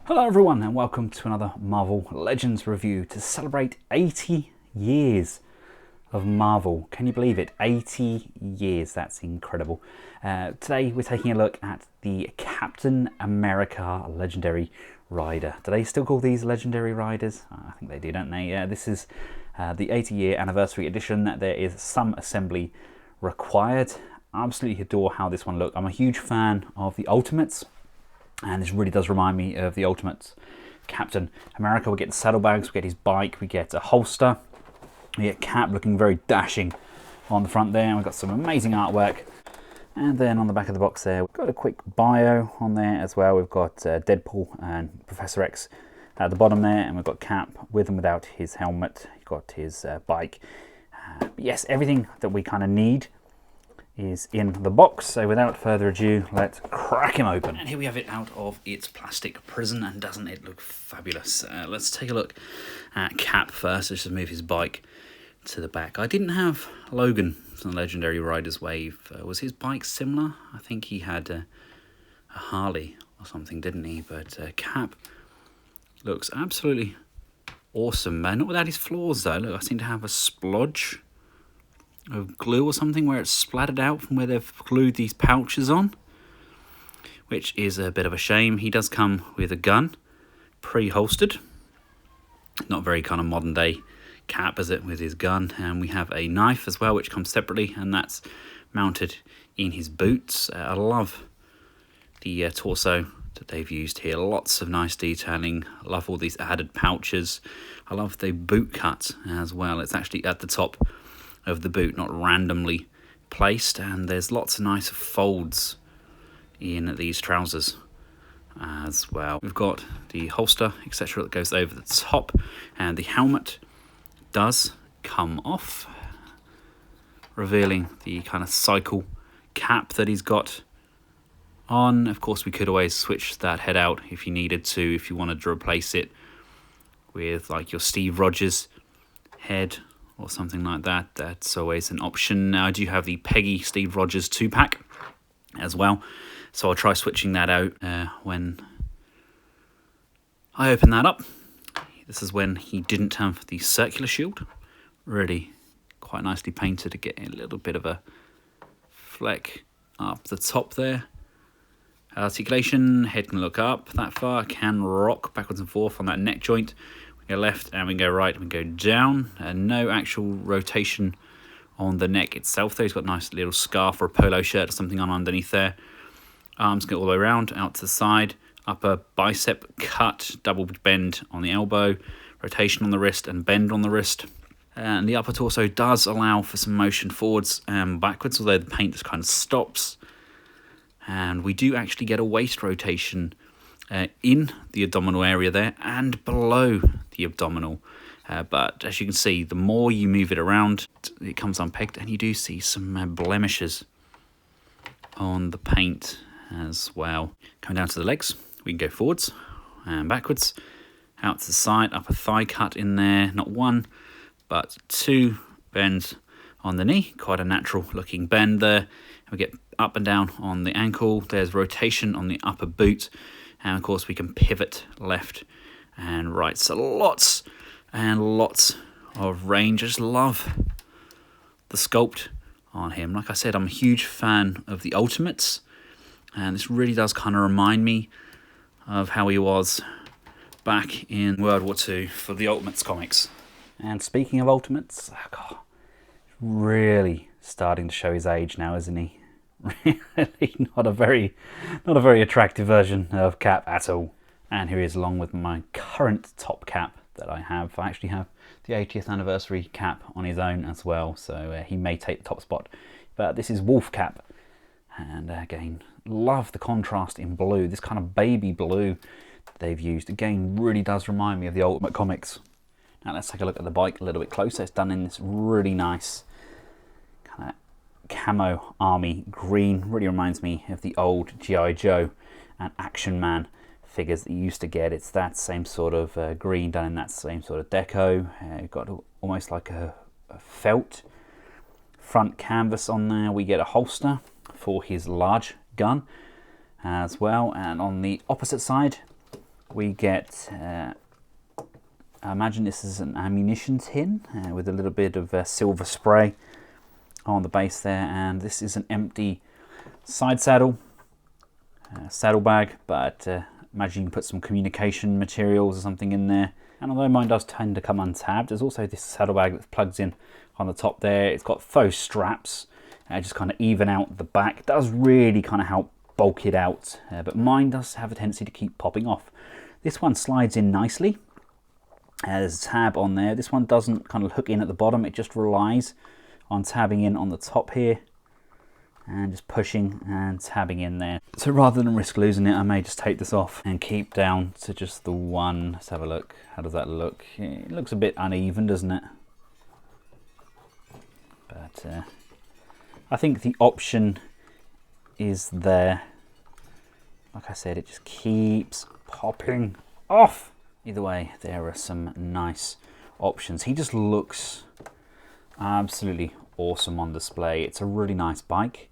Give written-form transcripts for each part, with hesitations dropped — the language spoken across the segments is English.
Hello everyone and welcome to another Marvel Legends review to celebrate 80 years of Marvel. Can you believe it? 80 years, that's incredible. Today we're taking a look at the Captain America Legendary Rider. Do they still call these Legendary Riders? I think they do, don't they? This is the 80-year anniversary edition. There is some assembly required. I absolutely adore how this one looks. I'm a huge fan of the Ultimates. And this really does remind me of the Ultimates Captain America. We get the saddlebags, we get his bike, we get a holster. We get Cap looking very dashing on the front there. And we've got some amazing artwork. And then on the back of the box there, we've got a quick bio on there as well. We've got Deadpool and Professor X at the bottom there. And we've got Cap with and without his helmet. He's got his bike. Yes, everything that we kind of need is in the box, so without further ado, let's crack him open. And here we have it out of its plastic prison, and doesn't it look fabulous? Let's take a look at Cap first. Let's just move his bike to the back. I didn't have Logan from the Legendary Riders Wave. Was his bike similar? I think he had a Harley or something, didn't he? But Cap looks absolutely awesome, man. Not without his flaws though. Look, I seem to have a splodge of glue or something where it's splattered out from where they've glued these pouches on, which is a bit of a shame. He does come with a gun, pre-holstered. Not very kind of modern day Cap, is it, with his gun. And we have a knife as well, which comes separately, and that's mounted in his boots. I love the torso that they've used here. Lots of nice detailing. I love all these added pouches. I love the boot cut as well. It's actually at the top of the boot, not randomly placed, and there's lots of nice folds in these trousers as well. We've got the holster, etc., that goes over the top, and the helmet does come off, revealing the kind of cycle cap that he's got on. Of course, we could always switch that head out if you needed to, if you wanted to replace it with like your Steve Rogers head or something like that. That's always an option. Now I do have the Peggy Steve Rogers 2-pack as well, so I'll try switching that out when I open that up. This is when he didn't have the circular shield. Really quite nicely painted to get a little bit of a fleck up the top there. Articulation, head can look up that far, can rock backwards and forth on that neck joint. We go left and we go right and we go down, and no actual rotation on the neck itself though. He's got a nice little scarf or a polo shirt or something on underneath there. Arms go all the way around, out to the side, upper bicep cut, double bend on the elbow, rotation on the wrist and bend on the wrist. And the upper torso does allow for some motion forwards and backwards, although the paint just kind of stops. And we do actually get a waist rotation in the abdominal area there and below the abdominal, but as you can see, the more you move it around, it comes unpegged, and you do see some blemishes on the paint as well. Coming down to the legs, we can go forwards and backwards, out to the side, upper thigh cut in there, not one but two bends on the knee, quite a natural looking bend there. We get up and down on the ankle, there's rotation on the upper boot, and of course we can pivot left and right. So lots and lots of range. I just love the sculpt on him. Like I said, I'm a huge fan of the Ultimates, and this really does kind of remind me of how he was back in World War II for the Ultimates comics. And speaking of Ultimates, God, really starting to show his age now, isn't he? Really not a very attractive version of Cap at all. And here he is along with my current top cap that I have. I actually have the 80th anniversary cap on his own as well, so he may take the top spot. But this is Wolf Cap, and again, love the contrast in blue. This kind of baby blue that they've used, again, really does remind me of the Ultimate Comics. Now let's take a look at the bike a little bit closer. It's done in this really nice kind of camo army green. Really reminds me of the old G.I. Joe and Action Man figures that you used to get. It's that same sort of green done in that same sort of deco. You've got almost like a felt front canvas on there. We get a holster for his large gun as well, and on the opposite side we get, I imagine this is an ammunition tin with a little bit of silver spray on the base there, and this is an empty side saddle, saddlebag, but imagine you can put some communication materials or something in there. And although mine does tend to come untabbed, there's also this saddlebag that plugs in on the top there. It's got faux straps, just kind of even out the back. It does really kind of help bulk it out, but mine does have a tendency to keep popping off. This one slides in nicely. There's a tab on there. This one doesn't kind of hook in at the bottom, it just relies on tabbing in on the top here and just pushing and tabbing in there. So rather than risk losing it, I may just take this off and keep down to just the one. Let's have a look. How does that look? It looks a bit uneven, doesn't it? But I think the option is there. Like I said, it just keeps popping off. Either way, there are some nice options. He just looks absolutely awesome on display. It's a really nice bike.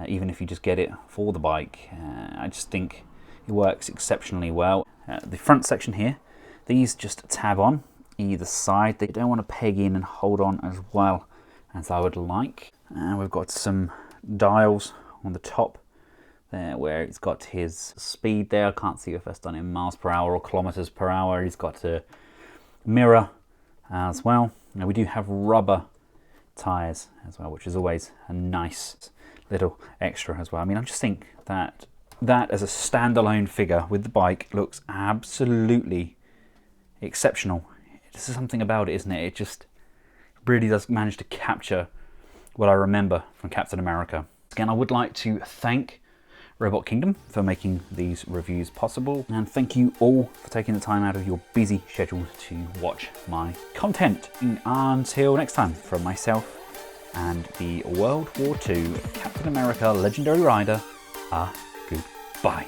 Even if you just get it for the bike, I just think it works exceptionally well. The front section here, these just tab on either side. They don't want to peg in and hold on as well as I would like. And we've got some dials on the top there where it's got his speed there. I can't see if that's done in miles per hour or kilometers per hour. He's got a mirror as well. Now we do have rubber tires as well, which is always a nice little extra as well. I mean, I just think that as a standalone figure with the bike looks absolutely exceptional. There's something about it, isn't it? It just really does manage to capture what I remember from Captain America. Again, I would like to thank Robot Kingdom for making these reviews possible, and thank you all for taking the time out of your busy schedule to watch my content. Until next time, from myself and the World War II Captain America Legendary Rider, goodbye.